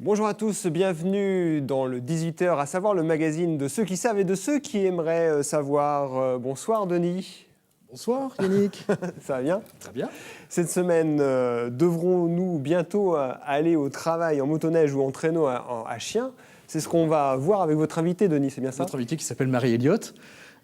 Bonjour à tous, bienvenue dans le 18h, à savoir le magazine de ceux qui savent et de ceux qui aimeraient savoir. Bonsoir Denis. Bonsoir Yannick. Ça va bien? Très bien. Cette semaine, devrons-nous bientôt aller au travail en motoneige ou en traîneau à chien? C'est ce qu'on va voir avec votre invité Denis, c'est bien ça? Notre invité qui s'appelle Marie Elliott.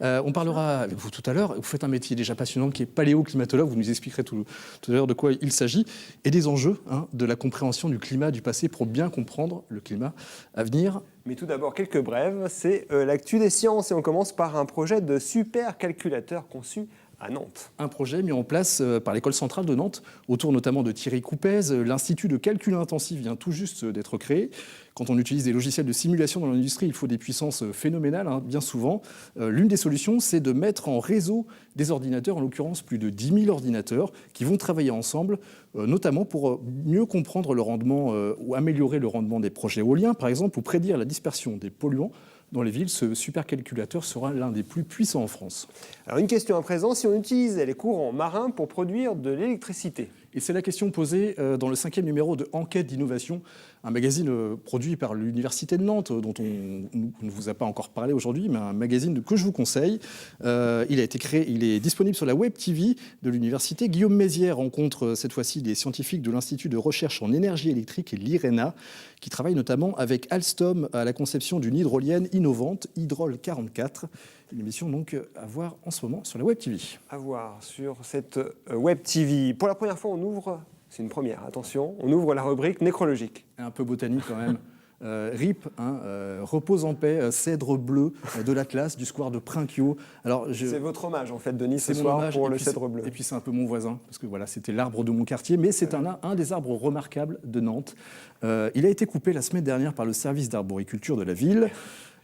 On parlera avec vous tout à l'heure. Vous faites un métier déjà passionnant qui est paléoclimatologue. Vous nous expliquerez tout à l'heure de quoi il s'agit et des enjeux de la compréhension du climat du passé pour bien comprendre le climat à venir. Mais tout d'abord, quelques brèves. C'est l'actu des sciences et on commence par un projet de supercalculateur conçu à Nantes. Un projet mis en place par l'École centrale de Nantes, autour notamment de Thierry Coupez. L'Institut de calcul intensif vient tout juste d'être créé. Quand on utilise des logiciels de simulation dans l'industrie, il faut des puissances phénoménales, bien souvent. L'une des solutions, c'est de mettre en réseau des ordinateurs, en l'occurrence plus de 10 000 ordinateurs, qui vont travailler ensemble, notamment pour mieux comprendre le rendement ou améliorer le rendement des projets éoliens, par exemple, ou prédire la dispersion des polluants dans les villes. Ce supercalculateur sera l'un des plus puissants en France. Alors une question à présent, si on utilise les courants marins pour produire de l'électricité? Et c'est la question posée dans le 5e numéro de Enquête d'innovation, un magazine produit par l'Université de Nantes, dont on ne vous a pas encore parlé aujourd'hui, mais un magazine que je vous conseille. Il a été créé, il est disponible sur la Web TV de l'université. Guillaume Mézières rencontre cette fois-ci des scientifiques de l'Institut de recherche en énergie électrique et l'IRENA, qui travaillent notamment avec Alstom à la conception d'une hydrolienne innovante, Hydrol 44. Une émission donc à voir en ce moment sur la Web TV. À voir sur cette Web TV. Pour la première fois, on ouvre, c'est une première, attention, on ouvre la rubrique nécrologique. Un peu botanique quand même. RIP, repose en paix, cèdre bleu de l'Atlas, du square de Prinquio. C'est votre hommage en fait, Denis, ce mon soir hommage, pour le cèdre bleu. Et puis c'est un peu mon voisin, parce que voilà, c'était l'arbre de mon quartier, mais c'est un des arbres remarquables de Nantes. Il a été coupé la semaine dernière par le service d'arboriculture de la ville.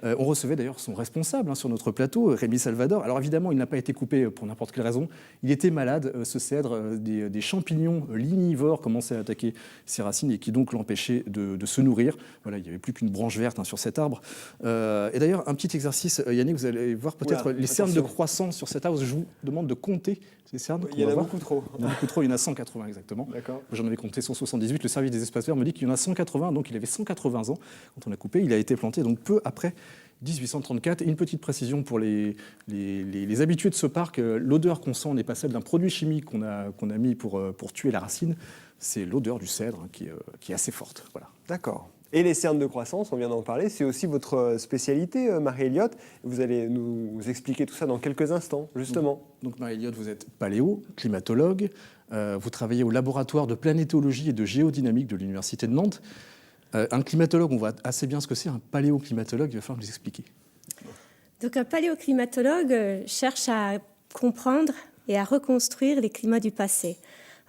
On recevait d'ailleurs son responsable sur notre plateau, Rémi Salvador. Alors évidemment, il n'a pas été coupé pour n'importe quelle raison. Il était malade, ce cèdre, des champignons lignivores commençaient à attaquer ses racines et qui donc l'empêchaient de se nourrir. Voilà, il n'y avait plus qu'une branche verte sur cet arbre. Et d'ailleurs, un petit exercice, Yannick, vous allez voir peut-être les cernes de croissance sur cet arbre. Je vous demande de compter ces cernes. Il y en a beaucoup trop. Il y en a beaucoup trop, il y en a 180 exactement. D'accord. J'en avais compté 178. Le service des espaces verts me dit qu'il y en a 180, donc il avait 180 ans quand on a coupé. Il a été planté donc peu après 1834. Et une petite précision pour les habitués de ce parc, l'odeur qu'on sent n'est pas celle d'un produit chimique qu'on a mis pour tuer la racine, c'est l'odeur du cèdre qui est assez forte. Voilà. D'accord. Et les cernes de croissance, on vient d'en parler, c'est aussi votre spécialité, Marie Elliott. Vous allez nous expliquer tout ça dans quelques instants, justement. Donc Marie Elliott, vous êtes paléo, climatologue, vous travaillez au laboratoire de planétologie et de géodynamique de l'Université de Nantes. Un climatologue, on voit assez bien ce que c'est. Un paléoclimatologue, il va falloir nous expliquer. Donc un paléoclimatologue cherche à comprendre et à reconstruire les climats du passé.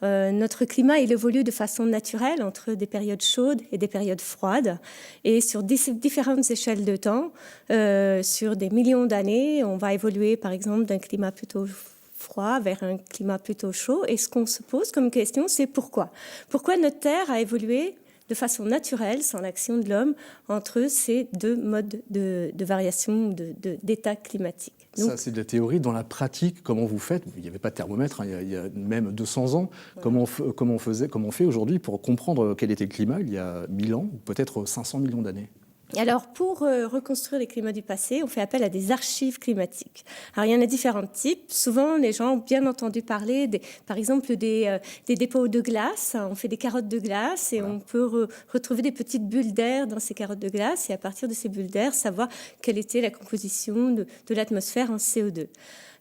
Notre climat, il évolue de façon naturelle entre des périodes chaudes et des périodes froides. Et sur différentes échelles de temps, sur des millions d'années, on va évoluer par exemple d'un climat plutôt froid vers un climat plutôt chaud. Et ce qu'on se pose comme question, c'est pourquoi? Pourquoi notre Terre a évolué de façon naturelle, sans l'action de l'homme, entre ces deux modes de variation d'état climatique. Donc, ça, c'est de la théorie. Dans la pratique, comment vous faites? Il n'y avait pas de thermomètre, il y a même 200 ans. Ouais. Comment on fait aujourd'hui pour comprendre quel était le climat il y a 1000 ans, ou peut-être 500 millions d'années? Alors, pour reconstruire les climats du passé, on fait appel à des archives climatiques. Alors, il y en a différents types. Souvent, les gens ont bien entendu parler, par exemple, des dépôts de glace. On fait des carottes de glace et voilà. On peut retrouver des petites bulles d'air dans ces carottes de glace et à partir de ces bulles d'air, savoir quelle était la composition de l'atmosphère en CO2.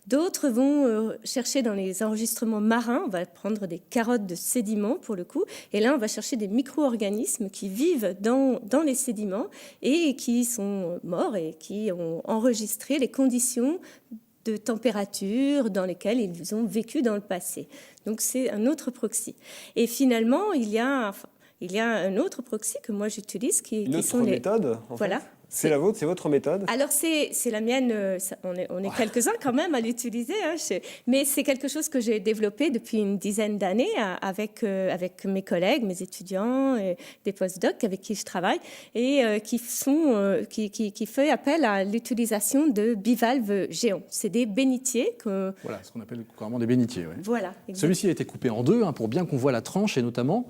D'autres vont chercher dans les enregistrements marins, on va prendre des carottes de sédiments pour le coup, et là on va chercher des micro-organismes qui vivent dans les sédiments et qui sont morts et qui ont enregistré les conditions de température dans lesquelles ils ont vécu dans le passé. Donc c'est un autre proxy. Et finalement, il y a un autre proxy que moi j'utilise qui sont les... méthode, en voilà. Fait. C'est la vôtre, c'est votre méthode? Alors, c'est la mienne, on est quelques-uns quand même à l'utiliser, mais c'est quelque chose que j'ai développé depuis une dizaine d'années avec mes collègues, mes étudiants, et des postdocs avec qui je travaille, et qui fait appel à l'utilisation de bivalves géants. C'est des bénitiers. Voilà, ce qu'on appelle couramment des bénitiers. Ouais. Voilà. Celui-ci a été coupé en deux pour bien qu'on voit la tranche, et notamment...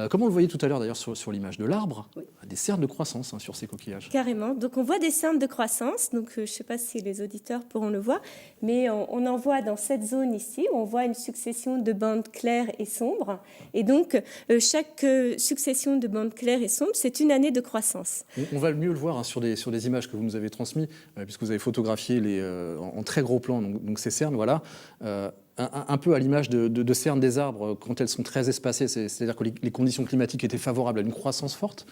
Comme on le voyait tout à l'heure d'ailleurs sur l'image de l'arbre, Oui. des cernes de croissance sur ces coquillages. Carrément. Donc on voit des cernes de croissance. Donc je ne sais pas si les auditeurs pourront le voir, mais on en voit dans cette zone ici. On voit une succession de bandes claires et sombres. Et donc chaque succession de bandes claires et sombres, c'est une année de croissance. On va mieux le voir sur des images que vous nous avez transmises, puisque vous avez photographié en très gros plan donc ces cernes. Voilà. Un peu à l'image de cernes des arbres quand elles sont très espacées, c'est-à-dire que les conditions climatiques étaient favorables à une croissance forte.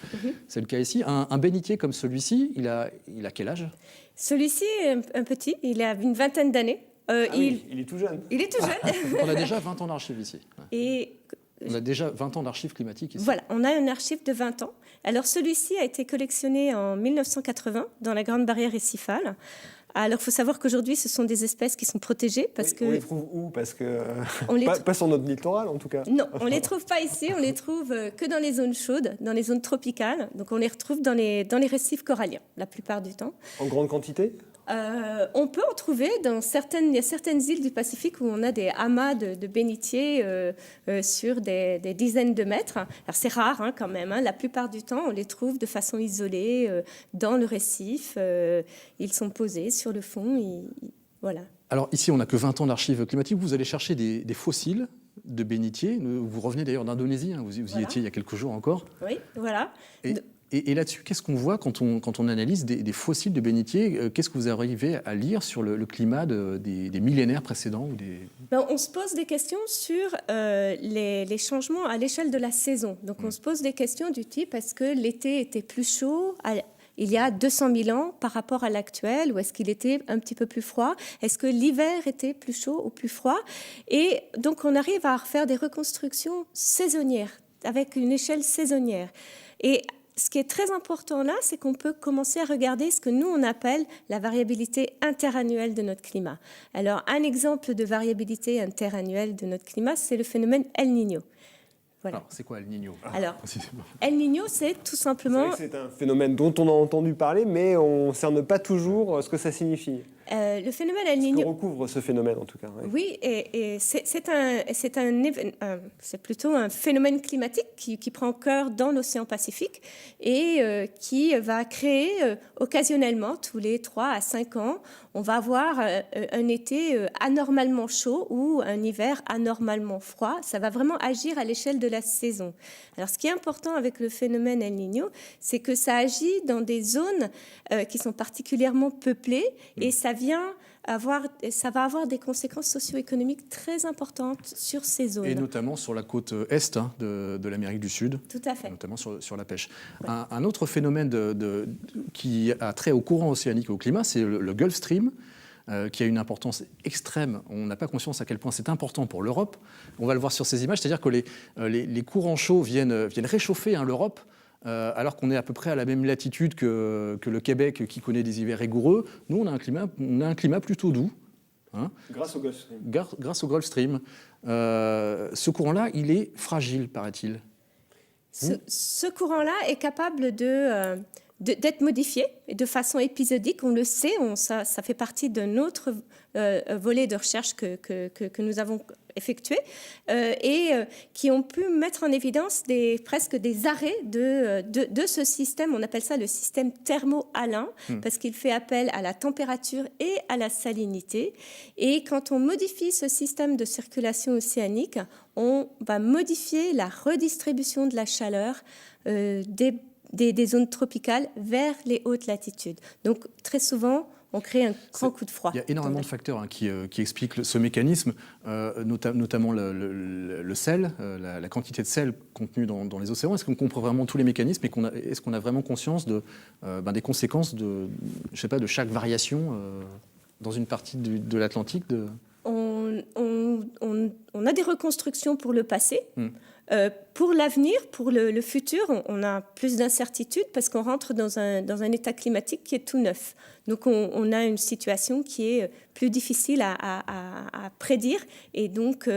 C'est le cas ici. Un bénitier comme celui-ci, il a quel âge? Celui-ci est un petit, il a une vingtaine d'années. Il est tout jeune. Il est tout jeune. Donc on a déjà 20 ans d'archives ici. Et On a déjà 20 ans d'archives climatiques ici. voilà, on a un archive de 20 ans. Alors celui-ci a été collectionné en 1980 dans la Grande Barrière récifale. Alors, il faut savoir qu'aujourd'hui, ce sont des espèces qui sont protégées parce que... On les trouve où? Parce que On les pas sur notre littoral, en tout cas. Non, on ne les trouve pas ici, on les trouve que dans les zones chaudes, dans les zones tropicales. Donc, on les retrouve dans les récifs coralliens, la plupart du temps. En grande quantité? On peut en trouver il y a certaines îles du Pacifique où on a des amas de bénitiers sur des dizaines de mètres. Alors c'est rare quand même, la plupart du temps on les trouve de façon isolée dans le récif. Ils sont posés sur le fond, voilà. Alors ici on n'a que 20 ans d'archives climatiques, vous allez chercher des fossiles de bénitiers. Vous revenez d'ailleurs d'Indonésie, vous y étiez il y a quelques jours encore. Oui, voilà. Et là-dessus, qu'est-ce qu'on voit quand on analyse des fossiles de bénitiers? Qu'est-ce que vous arrivez à lire sur le climat des millénaires précédents On se pose des questions sur les changements à l'échelle de la saison. Donc on se pose des questions du type, est-ce que l'été était plus chaud il y a 200 000 ans par rapport à l'actuel, ou est-ce qu'il était un petit peu plus froid? Est-ce que l'hiver était plus chaud ou plus froid? Et donc on arrive à faire des reconstructions saisonnières, avec une échelle saisonnière. Et ce qui est très important là, c'est qu'on peut commencer à regarder ce que nous, on appelle la variabilité interannuelle de notre climat. Alors, un exemple de variabilité interannuelle de notre climat, c'est le phénomène El Niño. Voilà. Alors, c'est quoi El Niño? Alors, El Niño, c'est tout simplement... C'est un phénomène dont on a entendu parler, mais on ne cerne pas toujours ce que ça signifie. Le phénomène El Niño... Ce que recouvre ce phénomène, en tout cas. Oui, et c'est plutôt un phénomène climatique qui prend cœur dans l'océan Pacifique et qui va créer occasionnellement, tous les 3 à 5 ans, on va avoir un été anormalement chaud ou un hiver anormalement froid. Ça va vraiment agir à l'échelle de la saison. Alors, ce qui est important avec le phénomène El Niño, c'est que ça agit dans des zones qui sont particulièrement peuplées et ça va avoir des conséquences socio-économiques très importantes sur ces zones. Et notamment sur la côte est de l'Amérique du Sud. Tout à fait. Notamment sur la pêche. Ouais. Un autre phénomène qui a trait au courant océanique et au climat, c'est le Gulf Stream, qui a une importance extrême. On n'a pas conscience à quel point c'est important pour l'Europe. On va le voir sur ces images, c'est-à-dire que les courants chauds viennent réchauffer l'Europe, alors qu'on est à peu près à la même latitude que le Québec qui connaît des hivers rigoureux. Nous, on a un climat plutôt doux. Grâce au Gulf Stream. Grâce au Gulf Stream. Ce courant-là, il est fragile, paraît-il. Ce courant-là est capable d'être modifié de façon épisodique. On le sait, ça fait partie d'un autre volet de recherche que nous avons effectué et qui ont pu mettre en évidence presque des arrêts de ce système. On appelle ça le système thermo-halin parce qu'il fait appel à la température et à la salinité. Et quand on modifie ce système de circulation océanique, on va modifier la redistribution de la chaleur des zones tropicales vers les hautes latitudes. Donc, très souvent, on crée un grand coup de froid. Il y a énormément de facteurs qui expliquent ce mécanisme, notamment le sel, la quantité de sel contenue dans les océans. Est-ce qu'on comprend vraiment tous les mécanismes et est-ce qu'on a vraiment conscience des conséquences de chaque variation dans une partie de l'Atlantique On a des reconstructions pour le passé. Pour l'avenir, pour le futur, on a plus d'incertitudes parce qu'on rentre dans un état climatique qui est tout neuf. Donc, on a une situation qui est plus difficile à prédire. Et donc,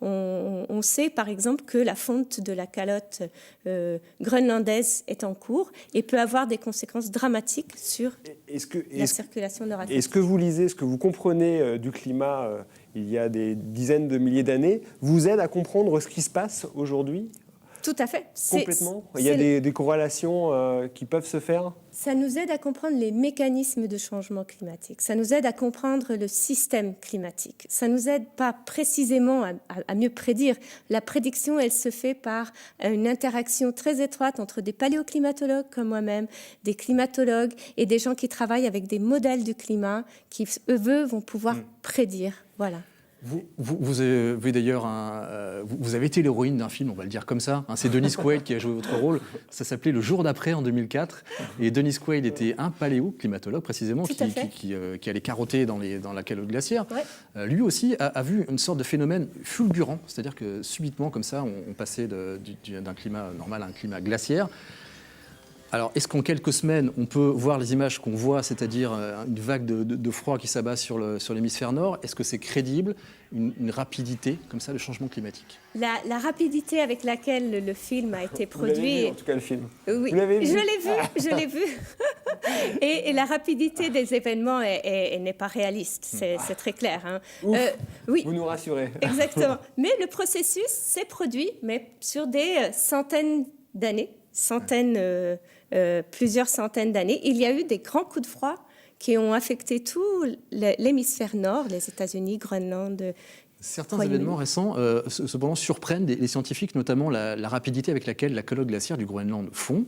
on sait, par exemple, que la fonte de la calotte groenlandaise est en cours et peut avoir des conséquences dramatiques sur la circulation nord-atlantique. Est-ce que vous lisez, ce que vous comprenez du climat il y a des dizaines de milliers d'années, vous aide à comprendre ce qui se passe aujourd'hui ? Tout à fait. Complètement. Il y a des corrélations qui peuvent se faire. Ça nous aide à comprendre les mécanismes de changement climatique. Ça nous aide à comprendre le système climatique. Ça nous aide pas précisément à mieux prédire. La prédiction, elle se fait par une interaction très étroite entre des paléoclimatologues comme moi-même, des climatologues et des gens qui travaillent avec des modèles du climat qui, eux, vont pouvoir prédire. Voilà. Vous avez d'ailleurs vous avez été l'héroïne d'un film, on va le dire comme ça. C'est Dennis Quaid qui a joué votre rôle. Ça s'appelait Le jour d'après en 2004. Et Dennis Quaid était un paléoclimatologue précisément qui allait carotter dans la calotte glaciaire. Ouais. Lui aussi a vu une sorte de phénomène fulgurant, c'est-à-dire que subitement comme ça, on passait d'un climat normal à un climat glaciaire. Alors, est-ce qu'en quelques semaines, on peut voir les images qu'on voit, c'est-à-dire une vague de froid qui s'abat sur l'hémisphère nord? Est-ce que c'est crédible, une rapidité comme ça, le changement climatique? La rapidité avec laquelle le film a été produit... Vous l'avez vu, en tout cas, le film. Oui, vous l'avez vu? Je l'ai vu. Et la rapidité des événements n'est pas réaliste, c'est très clair. Hein. Oui. Vous nous rassurez. Exactement. Mais le processus s'est produit, mais sur des centaines d'années, plusieurs centaines d'années. Il y a eu des grands coups de froid qui ont affecté tout l'hémisphère nord, les États-Unis, Groenland. Certains événements récents, cependant, surprennent les scientifiques, notamment la rapidité avec laquelle la calotte glaciaire du Groenland fond.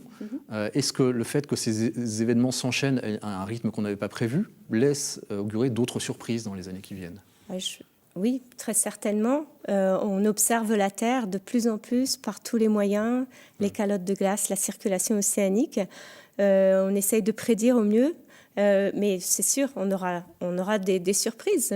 Est-ce que le fait que ces événements s'enchaînent à un rythme qu'on n'avait pas prévu laisse augurer d'autres surprises dans les années qui viennent? Oui, très certainement. On observe la Terre de plus en plus par tous les moyens, les calottes de glace, la circulation océanique. On essaye de prédire au mieux, mais c'est sûr, on aura des surprises.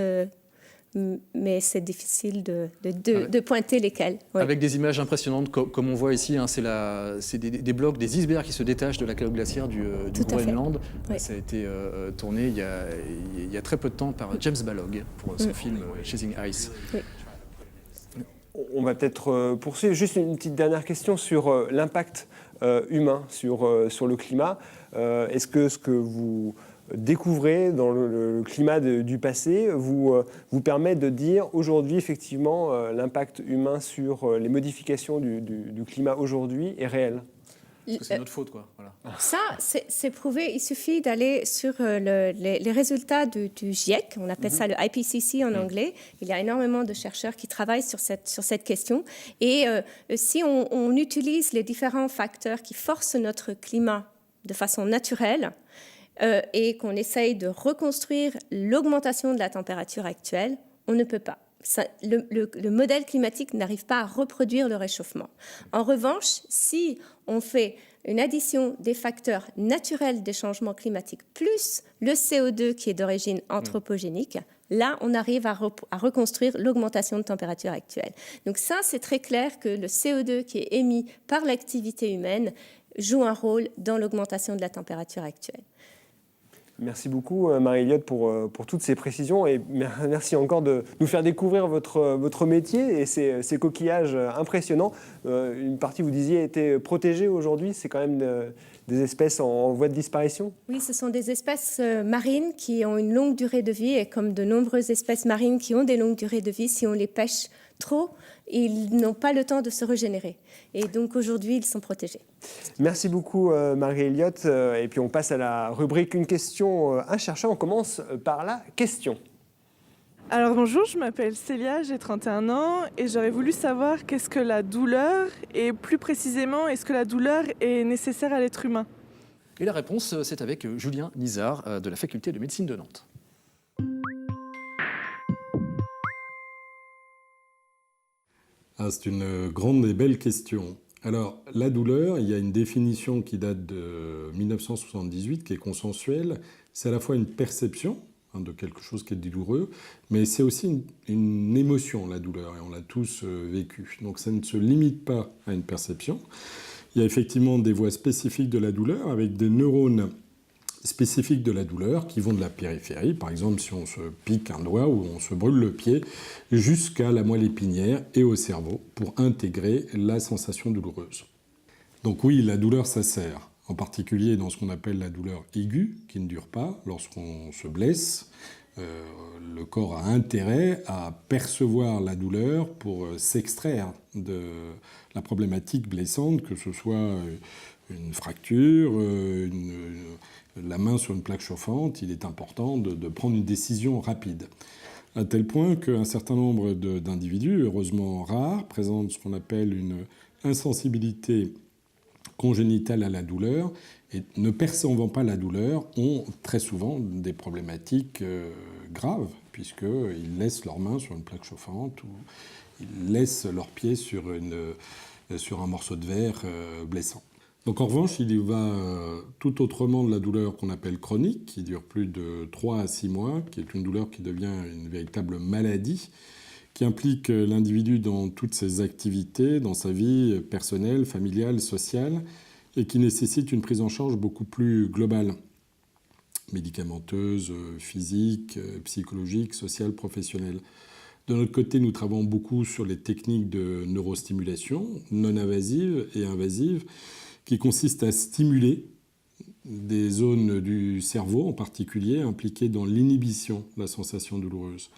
Mais c'est difficile de pointer lesquelles. Oui. Avec des images impressionnantes, comme on voit ici, c'est des blocs, des icebergs qui se détachent de la calotte glaciaire du Groenland. Oui. Ça a été tourné il y a très peu de temps par James Balog pour son film Chasing Ice. Oui. On va peut-être poursuivre. Juste une petite dernière question sur l'impact humain sur le climat. Est-ce que ce que vous découvrez dans le climat du passé vous permet de dire aujourd'hui effectivement l'impact humain sur les modifications du climat aujourd'hui est réel? C'est notre faute, quoi. Voilà. Ça, c'est prouvé. Il suffit d'aller sur les résultats du GIEC. On appelle ça le IPCC en anglais. Il y a énormément de chercheurs qui travaillent sur cette question. Et si on utilise les différents facteurs qui forcent notre climat de façon naturelle, et qu'on essaye de reconstruire l'augmentation de la température actuelle, on ne peut pas. Le modèle climatique n'arrive pas à reproduire le réchauffement. En revanche, si on fait une addition des facteurs naturels des changements climatiques plus le CO2 qui est d'origine anthropogénique, là, on arrive à reconstruire l'augmentation de température actuelle. Donc ça, c'est très clair que le CO2 qui est émis par l'activité humaine joue un rôle dans l'augmentation de la température actuelle. Merci beaucoup Marie-Eliott pour toutes ces précisions et merci encore de nous faire découvrir votre métier et ces coquillages impressionnants. Une partie, vous disiez, était protégée aujourd'hui. C'est quand même des espèces en voie de disparition? Oui, ce sont des espèces marines qui ont une longue durée de vie et comme de nombreuses espèces marines qui ont des longues durées de vie, si on les pêche trop, ils n'ont pas le temps de se régénérer. Et donc aujourd'hui, ils sont protégés. Merci beaucoup Marie-Eliott. Et puis on passe à la rubrique Une question, un chercheur. On commence par la question. Alors bonjour, je m'appelle Célia, j'ai 31 ans et j'aurais voulu savoir qu'est-ce que la douleur et plus précisément, est-ce que la douleur est nécessaire à l'être humain? Et la réponse, c'est avec Julien Nizar de la faculté de médecine de Nantes. C'est une grande et belle question. Alors, la douleur, il y a une définition qui date de 1978, qui est consensuelle. C'est à la fois une perception de quelque chose qui est douloureux, mais c'est aussi une émotion, la douleur, et on l'a tous vécu. Donc ça ne se limite pas à une perception. Il y a effectivement des voies spécifiques de la douleur, avec des neurones spécifiques de la douleur qui vont de la périphérie, par exemple si on se pique un doigt ou on se brûle le pied, jusqu'à la moelle épinière et au cerveau pour intégrer la sensation douloureuse. Donc oui, la douleur, ça sert, en particulier dans ce qu'on appelle la douleur aiguë, qui ne dure pas lorsqu'on se blesse, le corps a intérêt à percevoir la douleur pour s'extraire de la problématique blessante, que ce soit une fracture, la main sur une plaque chauffante. Il est important de prendre une décision rapide. À tel point qu'un certain nombre d'individus, heureusement rares, présentent ce qu'on appelle une insensibilité congénitale à la douleur et ne percevant pas la douleur ont très souvent des problématiques graves, puisqu'ils laissent leurs mains sur une plaque chauffante ou ils laissent leurs pieds sur un morceau de verre blessant. Donc en revanche, il y va tout autrement de la douleur qu'on appelle chronique, qui dure plus de 3 à 6 mois, qui est une douleur qui devient une véritable maladie, qui implique l'individu dans toutes ses activités, dans sa vie personnelle, familiale, sociale, et qui nécessite une prise en charge beaucoup plus globale, médicamenteuse, physique, psychologique, sociale, professionnelle. De notre côté, nous travaillons beaucoup sur les techniques de neurostimulation non invasives et invasives, qui consistent à stimuler des zones du cerveau, en particulier impliquées dans l'inhibition de la sensation douloureuse.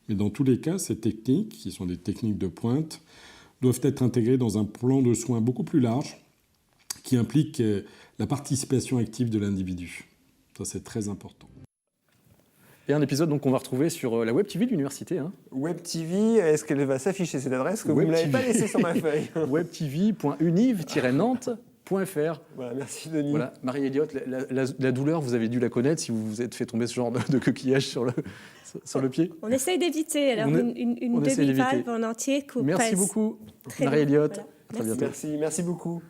Mais dans tous les cas, ces techniques, qui sont des techniques de pointe, doivent être intégrées dans un plan de soins beaucoup plus large, qui implique la participation active de l'individu. Ça, c'est très important. Et un épisode donc, qu'on va retrouver sur la Web TV de l'université. Hein. Web TV, est-ce qu'elle va s'afficher cette adresse que vous ne me l'avez pas laissée sur ma feuille? webtv.univ-nantes.fr. Voilà, merci Denis. Voilà, Marie-Elliott, la douleur, vous avez dû la connaître si vous vous êtes fait tomber ce genre de coquillage sur le pied. On essaye d'éviter. Alors, une demi-valve en entier qu'on Merci pèse. beaucoup, Très Marie-Elliott. bien, voilà. À très bientôt. Merci beaucoup.